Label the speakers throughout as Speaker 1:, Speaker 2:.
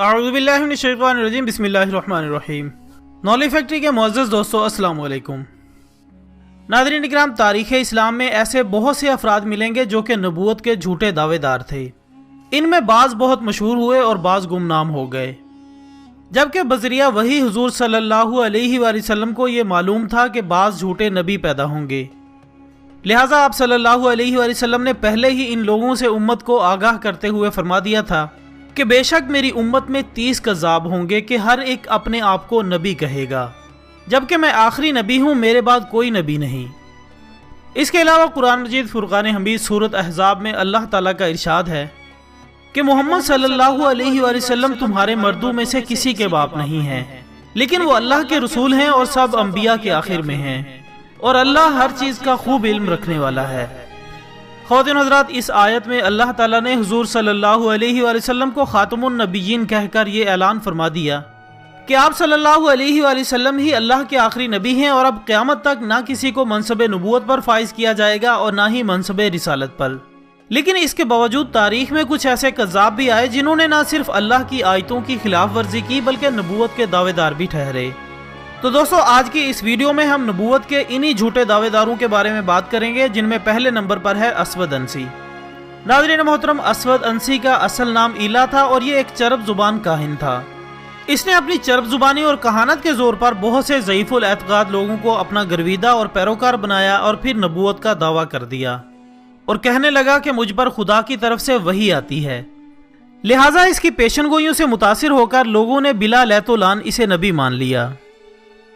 Speaker 1: اعوذ باللہ من الشیطان الرجیم، بسم اللہ الرحمن الرحیم۔ نالج فیکٹری کے معزز دوستو، السلام علیکم۔ ناظرین اکرام، تاریخ اسلام میں ایسے بہت سے افراد ملیں گے جو کہ نبوت کے جھوٹے دعوے دار تھے۔ ان میں بعض بہت مشہور ہوئے اور بعض گمنام ہو گئے، جبکہ بذریعہ وحی حضور صلی اللہ علیہ وآلہ وسلم کو یہ معلوم تھا کہ بعض جھوٹے نبی پیدا ہوں گے، لہٰذا آپ صلی اللہ علیہ وآلہ وسلم نے پہلے ہی ان لوگوں سے امت کو آگاہ کرتے ہوئے فرما دیا تھا کہ بے شک میری امت میں 30 کذاب ہوں گے کہ ہر ایک اپنے آپ کو نبی کہے گا، جبکہ میں آخری نبی ہوں، میرے بعد کوئی نبی نہیں۔ اس کے علاوہ قرآن مجید فرقان حمید سورۃ احزاب میں اللہ تعالیٰ کا ارشاد ہے کہ محمد صلی اللہ علیہ وآلہ وسلم تمہارے مردوں میں سے کسی کے باپ نہیں ہیں، لیکن وہ اللہ کے رسول ہیں اور سب انبیاء کے آخر میں ہیں، اور اللہ ہر چیز کا خوب علم رکھنے والا ہے۔ خواتین حضرات، اس آیت میں اللہ تعالیٰ نے حضور صلی اللہ علیہ وآلہ وسلم کو خاتم النبیین کہہ کر یہ اعلان فرما دیا کہ آپ صلی اللہ علیہ وآلہ وسلم ہی اللہ کے آخری نبی ہیں، اور اب قیامت تک نہ کسی کو منصب نبوت پر فائز کیا جائے گا اور نہ ہی منصب رسالت پر۔ لیکن اس کے باوجود تاریخ میں کچھ ایسے کذاب بھی آئے جنہوں نے نہ صرف اللہ کی آیتوں کی خلاف ورزی کی بلکہ نبوت کے دعوے دار بھی ٹھہرے۔ تو دوستو، آج کی اس ویڈیو میں ہم نبوت کے انہی جھوٹے دعوے داروں کے بارے میں بات کریں گے، جن میں پہلے نمبر پر ہے اسود انسی۔ ناظرین محترم، اسود انسی کا اصل نام ایلا تھا اور یہ ایک چرب زبان کاہن تھا۔ اس نے اپنی چرب زبانی اور کہانت کے زور پر بہت سے ضعیف الاعتقاد لوگوں کو اپنا گرویدہ اور پیروکار بنایا اور پھر نبوت کا دعویٰ کر دیا اور کہنے لگا کہ مجھ پر خدا کی طرف سے وحی آتی ہے، لہٰذا اس کی پیشن گوئیوں سے متاثر ہو کر لوگوں نے بلا لیت و لان اسے نبی مان لیا۔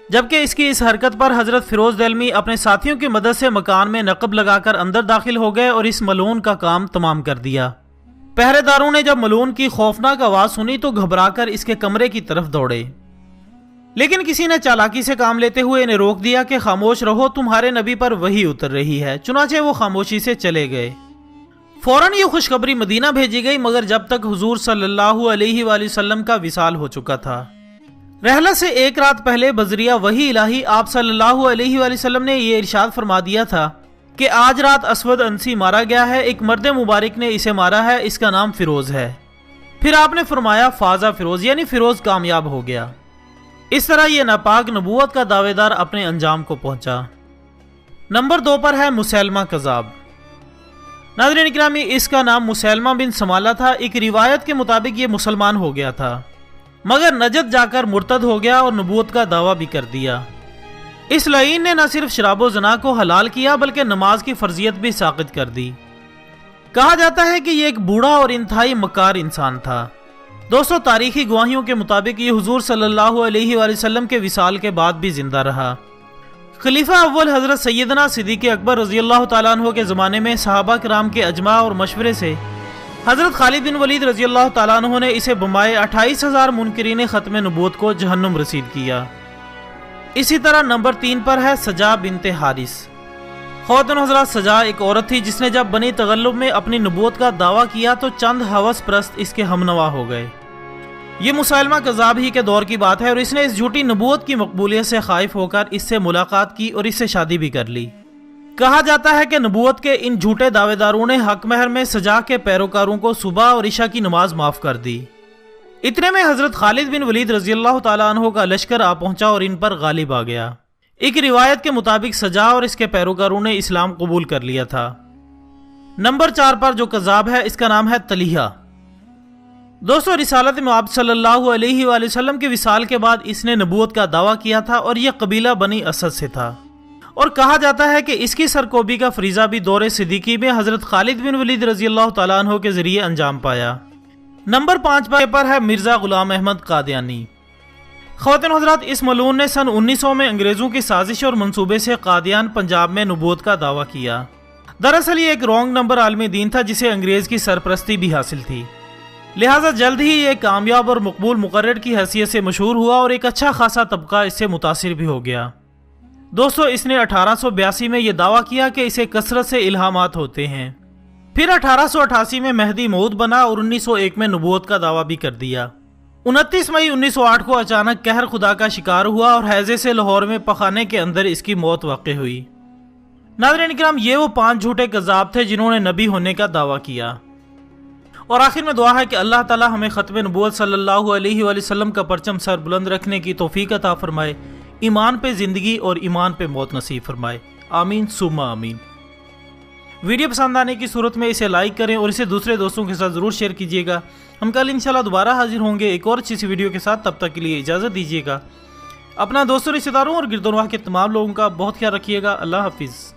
Speaker 1: جبکہ اس کی اس حرکت پر حضرت فیروز دہلوی اپنے ساتھیوں کی مدد سے مکان میں نقب لگا کر اندر داخل ہو گئے اور اس ملعون کا کام تمام کر دیا۔ پہرے داروں نے جب ملعون کی خوفناک آواز سنی تو گھبرا کر اس کے کمرے کی طرف دوڑے، لیکن کسی نے چالاکی سے کام لیتے ہوئے انہیں روک دیا کہ خاموش رہو، تمہارے نبی پر وحی اتر رہی ہے۔ چنانچہ وہ خاموشی سے چلے گئے۔ فوراً یہ خوشخبری مدینہ بھیجی گئی، مگر جب تک حضور صلی اللہ علیہ وآلہ وسلم کا وصال ہو چکا تھا۔ رحلت سے ایک رات پہلے بذریعہ وحی الہی آپ صلی اللہ علیہ وآلہ وسلم نے یہ ارشاد فرما دیا تھا کہ آج رات اسود انسی مارا گیا ہے، ایک مرد مبارک نے اسے مارا ہے، اس کا نام فیروز ہے۔ پھر آپ نے فرمایا فازہ فیروز، یعنی فیروز کامیاب ہو گیا۔ اس طرح یہ ناپاک نبوت کا دعوے دار اپنے انجام کو پہنچا۔ نمبر 2 پر ہے مسیلمہ کذاب۔ ناظرین اکرامی، اس کا نام مسیلمہ بن سمالہ تھا۔ ایک روایت کے مطابق یہ مسلمان ہو گیا تھا، مگر نجد جا کر مرتد ہو گیا اور نبوت کا دعویٰ بھی کر دیا۔ اس لعین نے نہ صرف شراب و زنا کو حلال کیا بلکہ نماز کی فرضیت بھی ساقط کر دی۔ کہا جاتا ہے کہ یہ ایک بوڑھا اور انتہائی مکار انسان تھا۔ دوستو، تاریخی گواہیوں کے مطابق یہ حضور صلی اللہ علیہ وآلہ وسلم کے وصال کے بعد بھی زندہ رہا۔ خلیفہ اول حضرت سیدنا صدیق اکبر رضی اللہ تعالیٰ عنہ کے زمانے میں صحابہ کرام کے اجماع اور مشورے سے حضرت خالد بن ولید رضی اللہ تعالیٰ عنہ نے اسے بمائے 28,000 منکرین ختم نبوت کو جہنم رسید کیا۔ اسی طرح نمبر 3 پر ہے سجا بنت حارث۔ خواتین حضرات، سجا ایک عورت تھی جس نے جب بنی تغلب میں اپنی نبوت کا دعویٰ کیا تو چند ہوس پرست اس کے ہمنوا ہو گئے۔ یہ مسیلمہ کذاب ہی کے دور کی بات ہے اور اس نے اس جھوٹی نبوت کی مقبولیت سے خائف ہو کر اس سے ملاقات کی اور اس سے شادی بھی کر لی۔ کہا جاتا ہے کہ نبوت کے ان جھوٹے دعوے داروں نے حق مہر میں سجا کے پیروکاروں کو صبح اور عشاء کی نماز معاف کر دی۔ اتنے میں حضرت خالد بن ولید رضی اللہ تعالیٰ عنہ کا لشکر آ پہنچا اور ان پر غالب آ گیا۔ ایک روایت کے مطابق سجا اور اس کے پیروکاروں نے اسلام قبول کر لیا تھا۔ نمبر 4 پر جو کذاب ہے اس کا نام ہے طلیحہ۔ دوستو، رسالت مآب صلی اللہ علیہ وآلہ وسلم کے وصال کے بعد اس نے نبوت کا دعویٰ کیا تھا اور یہ قبیلہ بنی اسد سے تھا، اور کہا جاتا ہے کہ اس کی سرکوبی کا فریضہ بھی دور صدیقی میں حضرت خالد بن ولید رضی اللہ تعالیٰ عنہ کے ذریعے انجام پایا۔ نمبر 5 پر ہے مرزا غلام احمد قادیانی۔ خواتین حضرات، اس ملعون نے سن 1900 میں انگریزوں کی سازش اور منصوبے سے قادیان پنجاب میں نبوت کا دعویٰ کیا۔ دراصل یہ ایک رونگ نمبر عالمی دین تھا جسے انگریز کی سرپرستی بھی حاصل تھی، لہٰذا جلد ہی یہ کامیاب اور مقبول مقرر کی حیثیت سے مشہور ہوا اور ایک اچھا خاصا طبقہ اس سے متاثر بھی ہو گیا۔ دوستو، اس نے 1882 میں یہ دعویٰ کیا کہ اسے کثرت سے الہامات ہوتے ہیں۔ پھر 1888 میں مہدی موعود بنا اور 1901 میں نبوت کا دعویٰ بھی کر دیا۔ 29 مئی 1908 کو اچانک قہر خدا کا شکار ہوا اور ہیضے سے لاہور میں پخانے کے اندر اس کی موت واقع ہوئی۔ ناظرین کرام، یہ وہ 5 جھوٹے کذاب تھے جنہوں نے نبی ہونے کا دعویٰ کیا۔ اور آخر میں دعا ہے کہ اللہ تعالی ہمیں ختم نبوت صلی اللہ علیہ وآلہ وسلم کا پرچم سر بلند رکھنے کی توفیق عطا فرمائے، ایمان پہ زندگی اور ایمان پہ موت نصیب فرمائے، آمین ثم آمین۔ ویڈیو پسند آنے کی صورت میں اسے لائک کریں اور اسے دوسرے دوستوں کے ساتھ ضرور شیئر کیجیے گا۔ ہم کل انشاءاللہ دوبارہ حاضر ہوں گے ایک اور اچھی سی ویڈیو کے ساتھ، تب تک کے لیے اجازت دیجیے گا۔ اپنا دوستوں، رشتہ داروں اور گرد و نواح کے تمام لوگوں کا بہت خیال رکھیے گا۔ اللہ حافظ۔